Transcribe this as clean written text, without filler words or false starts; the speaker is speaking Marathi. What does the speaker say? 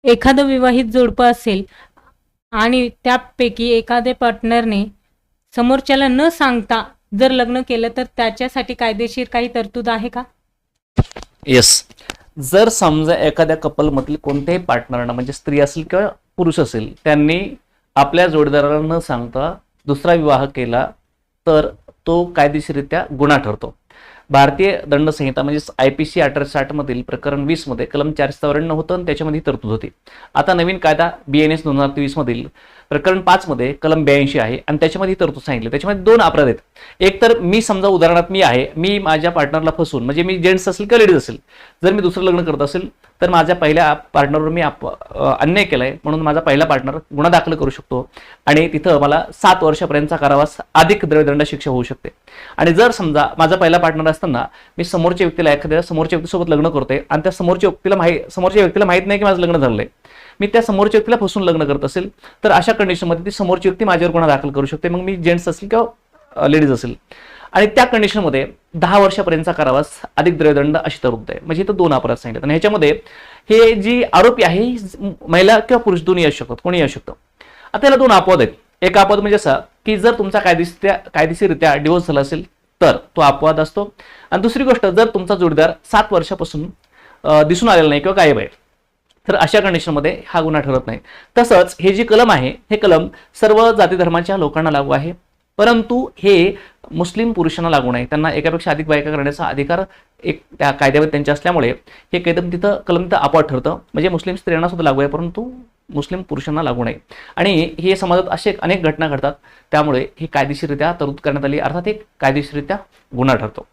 एखादं विवाहित जोडपं असेल आणि त्यापैकी एखाद्या पार्टनरने समोरच्याला न सांगता जर लग्न केलं तर त्याच्यासाठी कायदेशीर काही तरतूद आहे का? येस. जर समजा एखाद्या कपलमधील कोणत्याही पार्टनरना म्हणजे स्त्री असेल किंवा पुरुष असेल त्यांनी आपल्या जोडीदाराला न सांगता दुसरा विवाह केला तर तो कायदेशीररित्या गुन्हा ठरतो. भारतीय दंडसंहिता म्हणजेच IPC 1860 मधील प्रकरण 20 मध्ये कलम 494 होतं आणि त्याच्यामध्ये तरतूद होती. आता नवीन कायदा BNS 2023 मधील प्रकरण 5 मध्ये कलम 82 आहे आणि त्याच्यामध्ये तरतूद सांगितली. त्याच्यामध्ये दोन अपराध आहेत. एक तर मी समजा उदाहरणार्थ मी माझ्या पार्टनरला फसवून म्हणजे मी जेंट्स असेल किंवा लेडीज असेल जर मी दुसरं लग्न करत असेल तर माझ्या पहिल्या पार्टनरवर मी अन्याय केलाय म्हणून माझा पहिला पार्टनर गुन्हा दाखल करू शकतो आणि तिथं मला 7 वर्षापर्यंतचा कारावास अधिक द्रव्यदंड शिक्षा होऊ शकते. आणि जर समजा माझा पहिला पार्टनर असताना मी समोरच्या व्यक्तीला एखाद्या समोरच्या व्यक्तीसोबत लग्न करतोय आणि त्या समोरच्या व्यक्तीला माहित नाही की माझं लग्न झालंय, मी त्या समोरच्या व्यक्तीला फसून लग्न करत असेल तर अशा कंडिशनमध्ये ती समोरची व्यक्ती माझ्यावर गुन्हा दाखल करू शकते, मग मी जेंट्स असेल किंवा लेडीज असेल. आणि त्या कंडिशनमध्ये 10 वर्षापर्यंतचा कारावास अधिक द्रव्यदंड अशी तरतूद आहे. म्हणजे इथं दोन अपराध सांगितले आणि ह्याच्यामध्ये हे जी आरोपी आहे महिला किंवा पुरुष दोन्ही असू शकतात, कोणी असू शकतं. आता याला दोन अपवाद आहेत. एक अपवाद म्हणजे असा की जर तुमचा कायदेशीररित्या डिवोर्स झाला असेल तर तो अपवाद असतो. आणि दुसरी गोष्ट जर तुमचा जोडीदार 7 वर्षापासून दिसून आलेला नाही किंवा गायब आहे तर अशा कंडिशनमध्ये हा गुन्हा ठरत नाही. तसंच हे जी कलम आहे हे कलम सर्व जाती धर्माच्या लोकांना लागू आहे, परंतु हे मुस्लिम पुरुषांना लागू नाही. त्यांना एकापेक्षा अधिक बायका करण्याचा अधिकार एक त्या कायद्यामध्ये त्यांच्या असल्यामुळे हे कलम तिथं अपवाद ठरतं. म्हणजे मुस्लिम स्त्रियांना सुद्धा लागू आहे परंतु मुस्लिम पुरुषांना लागू नाही. आणि हे समाजात असे अनेक घटना घडतात त्यामुळे ही कायदेशीररित्या तरतूद करण्यात आली, अर्थात एक कायदेशीररित्या गुन्हा ठरतो.